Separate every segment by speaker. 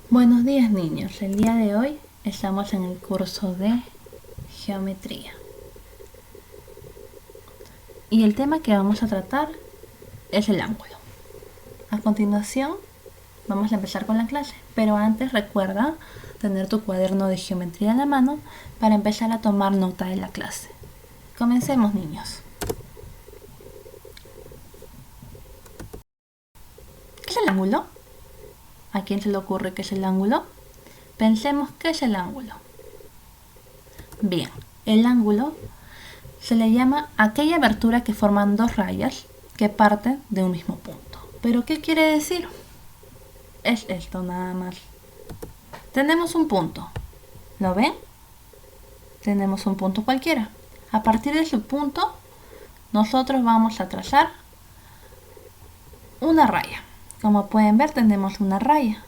Speaker 1: Buenos días niños, el día de hoy estamos en el curso de geometría y el tema que vamos a tratar es el ángulo. A continuación vamos a empezar con la clase, pero antes recuerda tener tu cuaderno de geometría en la mano para empezar a tomar nota de la clase. Comencemos niños. ¿Qué es el ángulo? ¿A quién se le ocurre qué es el ángulo? Pensemos qué es el ángulo. Bien, el ángulo se le llama aquella abertura que forman dos rayas que parten de un mismo punto. ¿Pero qué quiere decir? Es esto nada más. Tenemos un punto. ¿Lo ven? Tenemos un punto cualquiera. A partir de su punto, nosotros vamos a trazar una raya. Como pueden ver, tenemos una raya.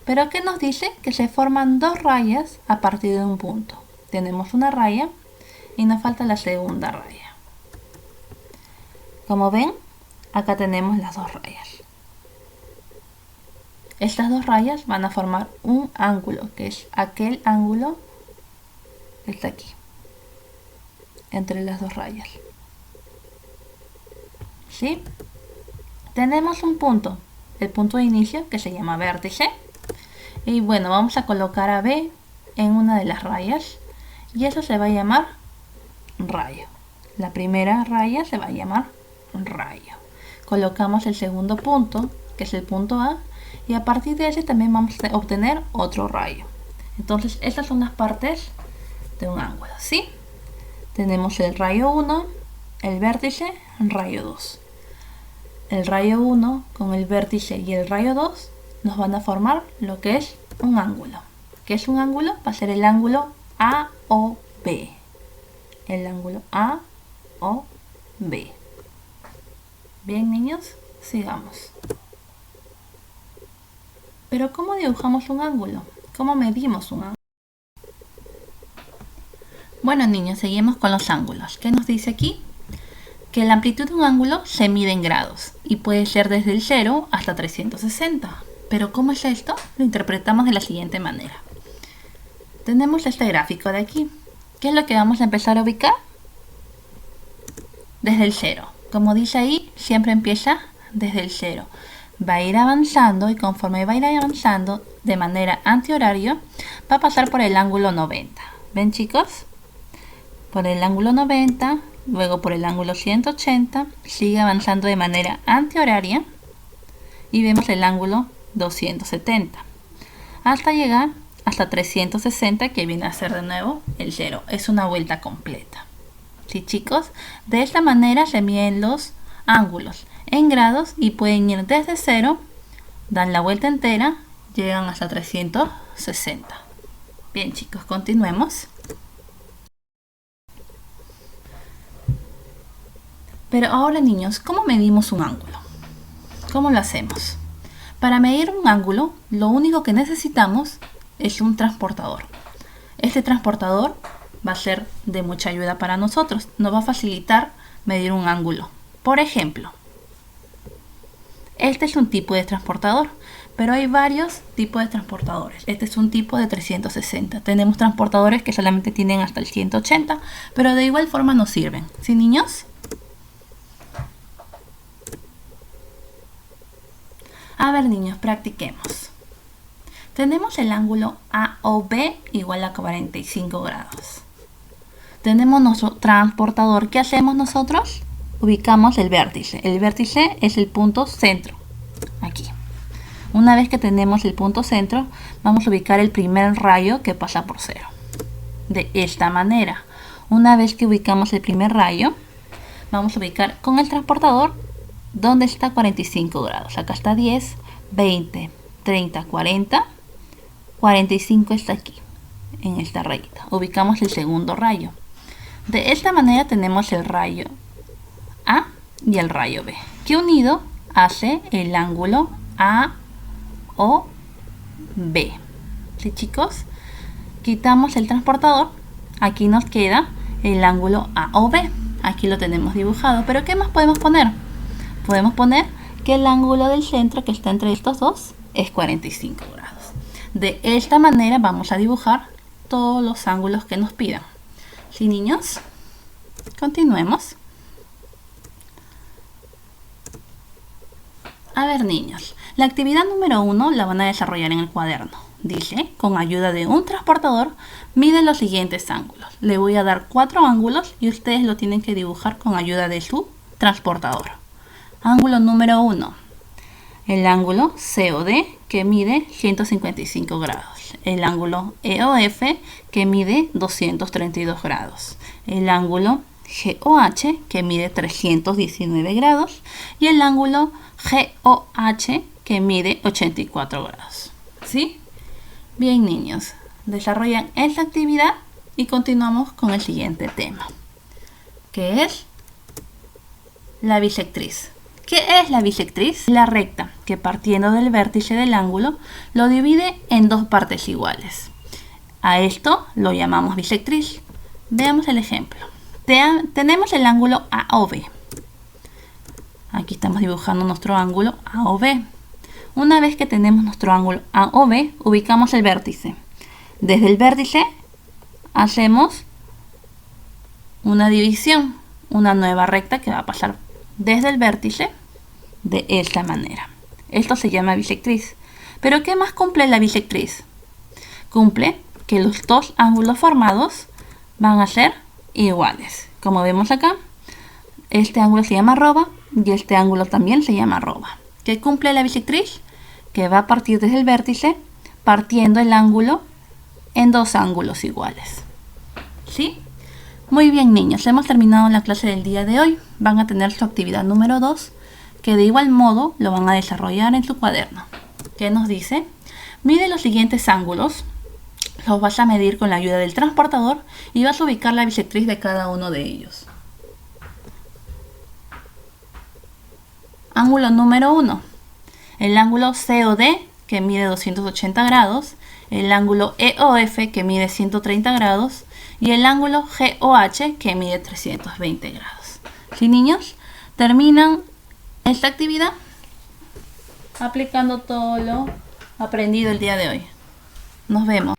Speaker 1: ¿Pero qué nos dice? Que se forman dos rayas a partir de un punto. Tenemos una raya y nos falta la segunda raya. Como ven, acá tenemos las dos rayas. Estas dos rayas van a formar un ángulo, que es aquel ángulo que está aquí, entre las dos rayas. ¿Sí? Tenemos un punto, el punto de inicio, que se llama vértice. Y bueno, vamos a colocar a B en una de las rayas y eso se va a llamar rayo. La primera raya se va a llamar rayo. Colocamos el segundo punto, que es el punto A, y a partir de ese también vamos a obtener otro rayo. Entonces estas son las partes de un ángulo, ¿sí? Tenemos el rayo 1, el vértice, el rayo 2. El rayo 1 con el vértice y el rayo 2 nos van a formar lo que es un ángulo. ¿Qué es un ángulo? Va a ser el ángulo AOB. El ángulo AOB. Bien niños, sigamos. Pero ¿cómo dibujamos un ángulo? ¿Cómo medimos un ángulo? Bueno niños, seguimos con los ángulos. ¿Qué nos dice aquí? Que la amplitud de un ángulo se mide en grados y puede ser desde el 0 hasta 360. Pero ¿cómo es esto? Lo interpretamos de la siguiente manera. Tenemos este gráfico de aquí. ¿Qué es lo que vamos a empezar a ubicar? Desde el 0. Como dice ahí, siempre empieza desde el 0. Va a ir avanzando y conforme va a ir avanzando de manera antihorario, va a pasar por el ángulo 90. ¿Ven chicos? Por el ángulo 90, luego por el ángulo 180, sigue avanzando de manera antihoraria y vemos el ángulo 270 hasta llegar hasta 360, que viene a ser de nuevo el 0. Es una vuelta completa. ¿Sí chicos? De esta manera se miden los ángulos en grados y pueden ir desde 0, dan la vuelta entera, llegan hasta 360. Bien chicos, continuemos. Pero ahora niños, ¿cómo medimos un ángulo? ¿Cómo lo hacemos? Para medir un ángulo, lo único que necesitamos es un transportador. Este transportador va a ser de mucha ayuda para nosotros. Nos va a facilitar medir un ángulo. Por ejemplo, este es un tipo de transportador, pero hay varios tipos de transportadores. Este es un tipo de 360. Tenemos transportadores que solamente tienen hasta el 180, pero de igual forma nos sirven. ¿Sí, niños? A ver, niños, practiquemos. Tenemos el ángulo AOB igual a 45 grados. Tenemos nuestro transportador. ¿Qué hacemos nosotros? Ubicamos el vértice. El vértice es el punto centro. Aquí. Una vez que tenemos el punto centro, vamos a ubicar el primer rayo que pasa por 0. De esta manera. Una vez que ubicamos el primer rayo, vamos a ubicar con el transportador donde está 45 grados. Acá está 10, 20, 30, 40. 45 está aquí, en esta rayita. Ubicamos el segundo rayo. De esta manera tenemos el rayo A y el rayo B, que unido hace el ángulo AOB. ¿Sí, chicos? Quitamos el transportador. Aquí nos queda el ángulo AOB. Aquí lo tenemos dibujado. ¿Pero qué más podemos poner? Podemos poner que el ángulo del centro que está entre estos dos es 45 grados. De esta manera vamos a dibujar todos los ángulos que nos pidan. ¿Sí, niños? Continuemos. A ver, niños, la actividad número 1 la van a desarrollar en el cuaderno. Dice, con ayuda de un transportador, mide los siguientes ángulos. Le voy a dar 4 ángulos y ustedes lo tienen que dibujar con ayuda de su transportador. Ángulo número 1. El ángulo COD, que mide 155 grados. El ángulo EOF, que mide 232 grados. El ángulo GOH, que mide 319 grados. Y el ángulo GOH, que mide 84 grados. ¿Sí? Bien, niños, desarrollan esta actividad y continuamos con el siguiente tema, que es la bisectriz. ¿Qué es la bisectriz? La recta que partiendo del vértice del ángulo lo divide en dos partes iguales. A esto lo llamamos bisectriz. Veamos el ejemplo. Tenemos el ángulo AOB. Aquí estamos dibujando nuestro ángulo AOB. Una vez que tenemos nuestro ángulo AOB, ubicamos el vértice. Desde el vértice hacemos una división, una nueva recta que va a pasar desde el vértice de esta manera. Esto se llama bisectriz. ¿Pero qué más cumple la bisectriz? Cumple que los dos ángulos formados van a ser iguales. Como vemos acá, este ángulo se llama arroba y este ángulo también se llama arroba. ¿Qué cumple la bisectriz? Que va a partir desde el vértice partiendo el ángulo en dos ángulos iguales. ¿Sí? Muy bien, niños, hemos terminado la clase del día de hoy. Van a tener su actividad número 2, que de igual modo lo van a desarrollar en su cuaderno. ¿Qué nos dice? Mide los siguientes ángulos. Los vas a medir con la ayuda del transportador y vas a ubicar la bisectriz de cada uno de ellos. Ángulo número 1. El ángulo COD, que mide 280 grados. El ángulo EOF, que mide 130 grados. Y el ángulo GOH, que mide 320 grados. ¿Sí, niños? Terminan esta actividad aplicando todo lo aprendido el día de hoy. Nos vemos.